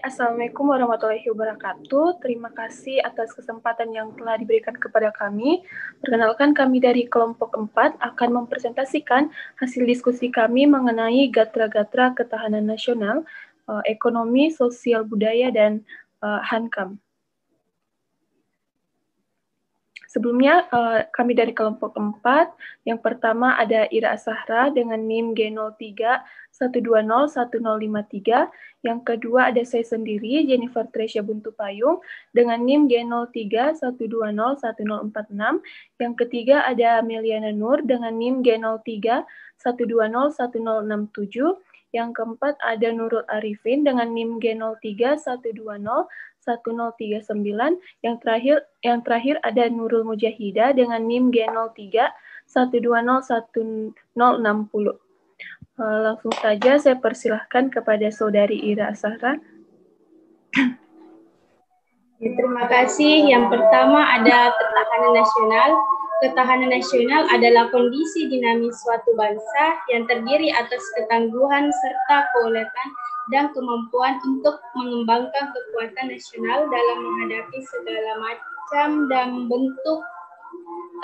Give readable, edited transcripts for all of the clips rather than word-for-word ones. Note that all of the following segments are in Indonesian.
Assalamualaikum warahmatullahi wabarakatuh. Terima kasih atas kesempatan yang telah diberikan kepada kami. Perkenalkan, kami dari kelompok 4 akan mempresentasikan hasil diskusi kami mengenai gatra-gatra ketahanan nasional, ekonomi, sosial budaya, dan Hankam. Sebelumnya, kami dari kelompok 4, yang pertama ada Ira Sahra dengan NIM G03-120-1053, yang kedua ada saya sendiri, Jennifer Tresya Buntu Payung, dengan NIM G03-120-1046, yang ketiga ada Meliana Nur dengan NIM G03-120-1067, yang keempat ada Nurul Arifin dengan NIM G03-120-1039, yang terakhir ada Nurul Mujahida dengan NIM G03-120-1060. Langsung saja saya persilahkan kepada Saudari Ira Sahra. Terima kasih. Yang pertama ada ketahanan nasional. Ketahanan nasional adalah kondisi dinamis suatu bangsa yang terdiri atas ketangguhan serta keuletan dan kemampuan untuk mengembangkan kekuatan nasional dalam menghadapi segala macam dan bentuk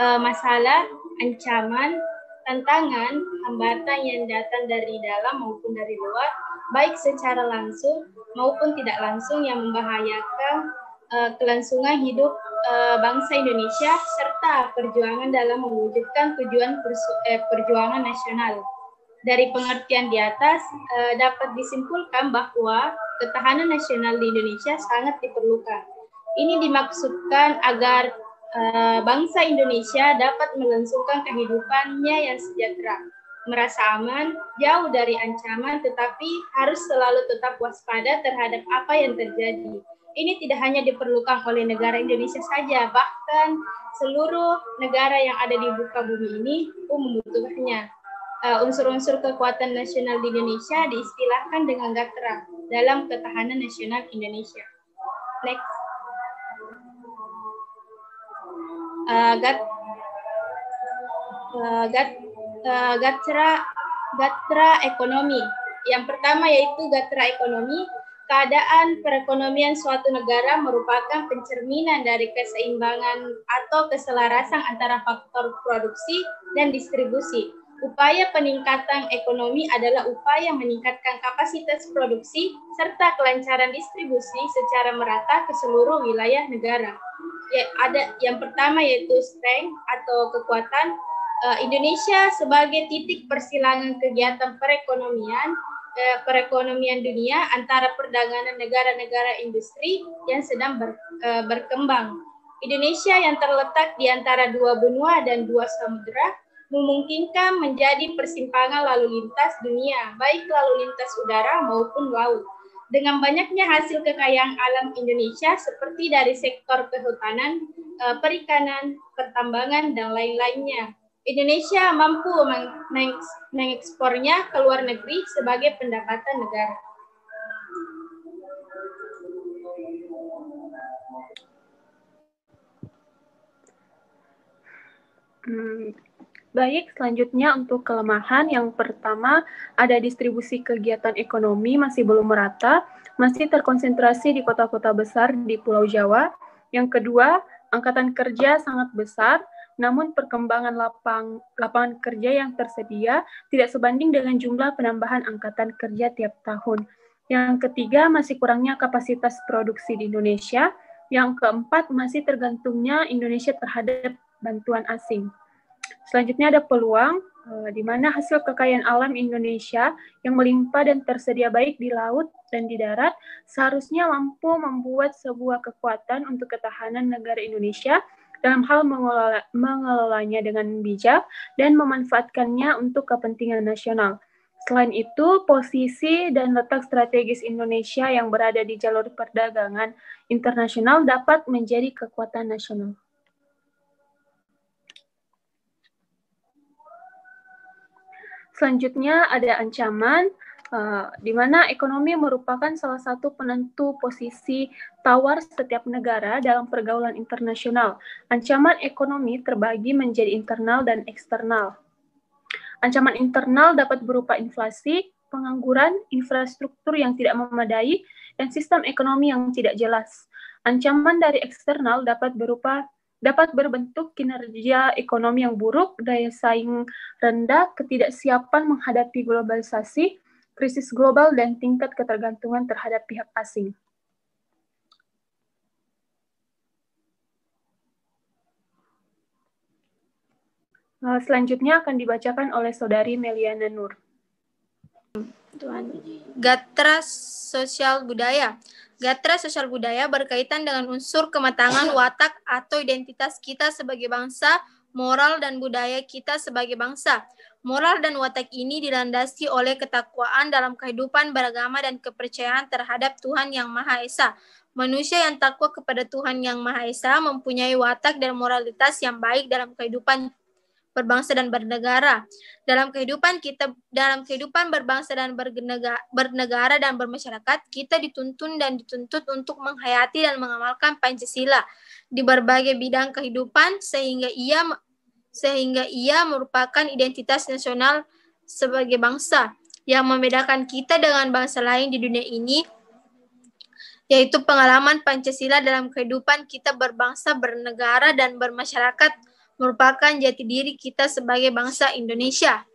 masalah, ancaman, tantangan, hambatan yang datang dari dalam maupun dari luar, baik secara langsung maupun tidak langsung yang membahayakan kelangsungan hidup bangsa Indonesia serta perjuangan dalam mewujudkan tujuan perjuangan nasional. Dari pengertian di atas dapat disimpulkan bahwa ketahanan nasional di Indonesia sangat diperlukan. Ini dimaksudkan agar bangsa Indonesia dapat melangsungkan kehidupannya yang sejahtera, merasa aman, jauh dari ancaman, tetapi harus selalu tetap waspada terhadap apa yang terjadi. Ini tidak hanya diperlukan oleh negara Indonesia saja, bahkan seluruh negara yang ada di muka bumi ini pun membutuhkannya. Unsur-unsur kekuatan nasional di Indonesia diistilahkan dengan gatra dalam ketahanan nasional Indonesia. Next. Gatra ekonomi. Yang pertama yaitu gatra ekonomi. Keadaan perekonomian suatu negara merupakan pencerminan dari keseimbangan atau keselarasan antara faktor produksi dan distribusi. Upaya peningkatan ekonomi adalah upaya meningkatkan kapasitas produksi serta kelancaran distribusi secara merata ke seluruh wilayah negara. Ada yang pertama yaitu strength atau kekuatan. Indonesia sebagai titik persilangan kegiatan perekonomian dunia antara perdagangan negara-negara industri yang sedang berkembang. Indonesia yang terletak di antara dua benua dan dua samudera memungkinkan menjadi persimpangan lalu lintas dunia, baik lalu lintas udara maupun laut. Dengan banyaknya hasil kekayaan alam Indonesia seperti dari sektor kehutanan, perikanan, pertambangan, dan lain-lainnya, Indonesia mampu mengekspornya ke luar negeri sebagai pendapatan negara. Baik, selanjutnya untuk kelemahan yang pertama ada distribusi kegiatan ekonomi masih belum merata, masih terkonsentrasi di kota-kota besar di Pulau Jawa. Yang kedua, angkatan kerja sangat besar, namun perkembangan lapangan kerja yang tersedia tidak sebanding dengan jumlah penambahan angkatan kerja tiap tahun. Yang ketiga, masih kurangnya kapasitas produksi di Indonesia. Yang keempat, masih tergantungnya Indonesia terhadap bantuan asing. Selanjutnya ada peluang, di mana hasil kekayaan alam Indonesia yang melimpah dan tersedia baik di laut dan di darat seharusnya mampu membuat sebuah kekuatan untuk ketahanan negara Indonesia dalam hal mengelolanya dengan bijak dan memanfaatkannya untuk kepentingan nasional. Selain itu, posisi dan letak strategis Indonesia yang berada di jalur perdagangan internasional dapat menjadi kekuatan nasional. Selanjutnya ada ancaman, di mana ekonomi merupakan salah satu penentu posisi tawar setiap negara dalam pergaulan internasional. Ancaman ekonomi terbagi menjadi internal dan eksternal. Ancaman internal dapat berupa inflasi, pengangguran, infrastruktur yang tidak memadai, dan sistem ekonomi yang tidak jelas. Ancaman dari eksternal dapat berbentuk kinerja ekonomi yang buruk, daya saing rendah, ketidaksiapan menghadapi globalisasi, krisis global, dan tingkat ketergantungan terhadap pihak asing. Selanjutnya akan dibacakan oleh Saudari Meliana Nur. Gatra sosial budaya. Gatra sosial budaya berkaitan dengan unsur kematangan watak atau identitas kita sebagai bangsa, moral dan budaya kita sebagai bangsa. Moral dan watak ini dilandasi oleh ketakwaan dalam kehidupan beragama dan kepercayaan terhadap Tuhan Yang Maha Esa. Manusia yang takwa kepada Tuhan Yang Maha Esa mempunyai watak dan moralitas yang baik dalam kehidupan berbangsa dan bernegara. Dalam kehidupan berbangsa dan bernegara dan bermasyarakat, kita dituntun dan dituntut untuk menghayati dan mengamalkan Pancasila di berbagai bidang kehidupan sehingga ia merupakan identitas nasional sebagai bangsa yang membedakan kita dengan bangsa lain di dunia ini, yaitu pengalaman Pancasila dalam kehidupan kita berbangsa, bernegara, dan bermasyarakat merupakan jati diri kita sebagai bangsa Indonesia.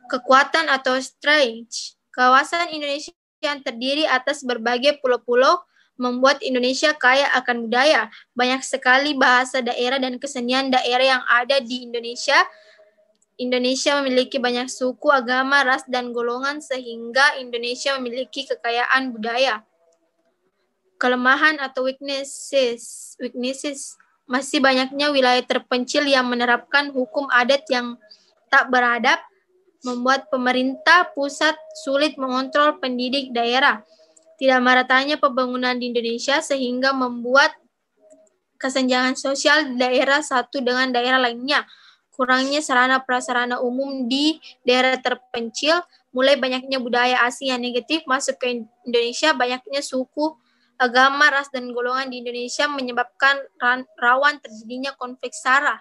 Kekuatan atau strength. Kawasan Indonesia yang terdiri atas berbagai pulau-pulau membuat Indonesia kaya akan budaya. Banyak sekali bahasa daerah dan kesenian daerah yang ada di Indonesia. Indonesia memiliki banyak suku, agama, ras, dan golongan sehingga Indonesia memiliki kekayaan budaya. Kelemahan atau weaknesses. Masih banyaknya wilayah terpencil yang menerapkan hukum adat yang tak beradab, membuat pemerintah pusat sulit mengontrol pendidik daerah. Tidak meratanya pembangunan di Indonesia sehingga membuat kesenjangan sosial di daerah satu dengan daerah lainnya. Kurangnya sarana prasarana umum di daerah terpencil, mulai banyaknya budaya asing yang negatif masuk ke Indonesia, banyaknya suku, agama, ras, dan golongan di Indonesia menyebabkan rawan terjadinya konflik SARA.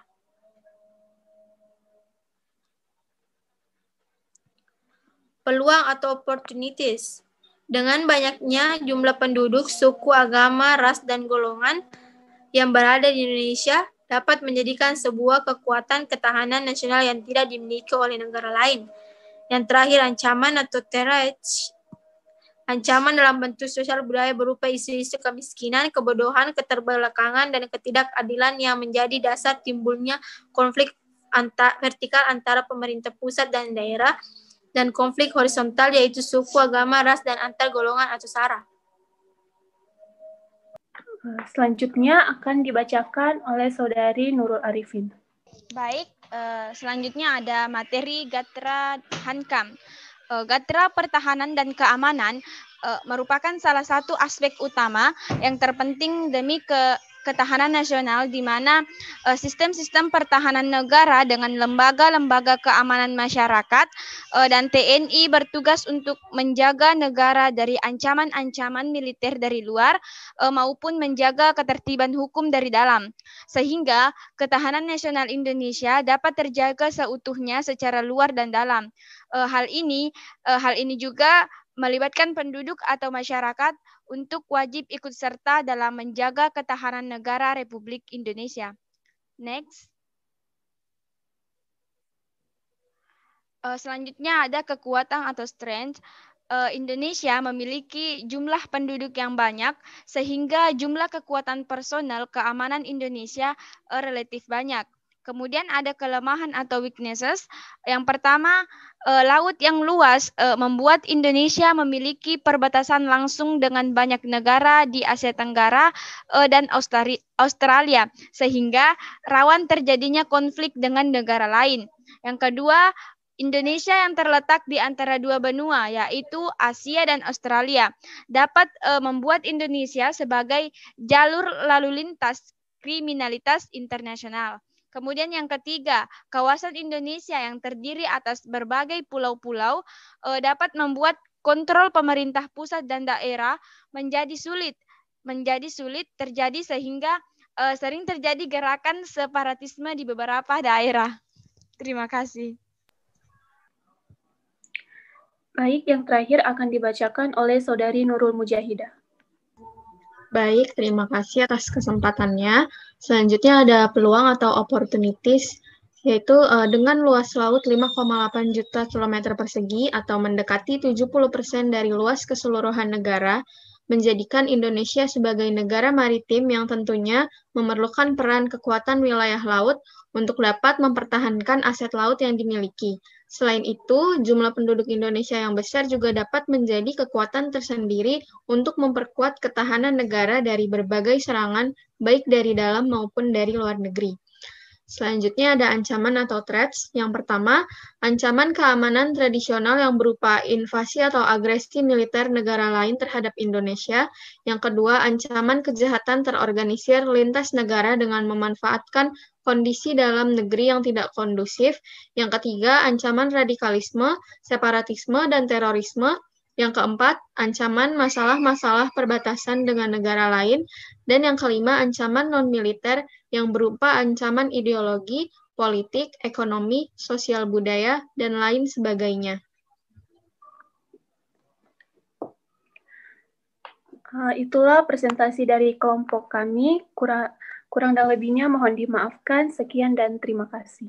Peluang atau opportunities. Dengan banyaknya jumlah penduduk, suku, agama, ras, dan golongan yang berada di Indonesia dapat menjadikan sebuah kekuatan ketahanan nasional yang tidak dimiliki oleh negara lain. Yang terakhir, ancaman atau threat. Ancaman dalam bentuk sosial budaya berupa isu-isu kemiskinan, kebodohan, keterbelakangan, dan ketidakadilan yang menjadi dasar timbulnya konflik vertikal antara pemerintah pusat dan daerah, dan konflik horizontal yaitu suku, agama, ras, dan antar golongan atau SARA. Selanjutnya akan dibacakan oleh Saudari Nurul Arifin. Baik, selanjutnya ada materi Gatra Hankam. Gatra pertahanan dan keamanan merupakan salah satu aspek utama yang terpenting demi ketahanan nasional, di mana sistem-sistem pertahanan negara dengan lembaga-lembaga keamanan masyarakat dan TNI bertugas untuk menjaga negara dari ancaman-ancaman militer dari luar maupun menjaga ketertiban hukum dari dalam, sehingga ketahanan nasional Indonesia dapat terjaga seutuhnya secara luar dan dalam. Hal ini juga melibatkan penduduk atau masyarakat untuk wajib ikut serta dalam menjaga ketahanan negara Republik Indonesia. Next. Selanjutnya ada kekuatan atau strength. Indonesia memiliki jumlah penduduk yang banyak sehingga jumlah kekuatan personel keamanan Indonesia relatif banyak. Kemudian ada kelemahan atau weaknesses. Yang pertama, laut yang luas membuat Indonesia memiliki perbatasan langsung dengan banyak negara di Asia Tenggara dan Australia, sehingga rawan terjadinya konflik dengan negara lain. Yang kedua, Indonesia yang terletak di antara dua benua, yaitu Asia dan Australia, dapat membuat Indonesia sebagai jalur lalu lintas kriminalitas internasional. Kemudian yang ketiga, kawasan Indonesia yang terdiri atas berbagai pulau-pulau dapat membuat kontrol pemerintah pusat dan daerah menjadi sulit terjadi sehingga sering terjadi gerakan separatisme di beberapa daerah. Terima kasih. Baik, yang terakhir akan dibacakan oleh Saudari Nurul Mujahidah. Baik, terima kasih atas kesempatannya. Selanjutnya ada peluang atau opportunities, yaitu dengan luas laut 5,8 juta kilometer persegi atau mendekati 70% dari luas keseluruhan negara, menjadikan Indonesia sebagai negara maritim yang tentunya memerlukan peran kekuatan wilayah laut untuk dapat mempertahankan aset laut yang dimiliki. Selain itu, jumlah penduduk Indonesia yang besar juga dapat menjadi kekuatan tersendiri untuk memperkuat ketahanan negara dari berbagai serangan, baik dari dalam maupun dari luar negeri. Selanjutnya ada ancaman atau threats. Yang pertama, ancaman keamanan tradisional yang berupa invasi atau agresi militer negara lain terhadap Indonesia. Yang kedua, ancaman kejahatan terorganisir lintas negara dengan memanfaatkan kondisi dalam negeri yang tidak kondusif. Yang ketiga, ancaman radikalisme, separatisme, dan terorisme. Yang keempat, ancaman masalah-masalah perbatasan dengan negara lain. Dan yang kelima, ancaman non-militer yang berupa ancaman ideologi, politik, ekonomi, sosial budaya, dan lain sebagainya. Itulah presentasi dari kelompok kami. Kurang dan lebihnya mohon dimaafkan. Sekian dan terima kasih.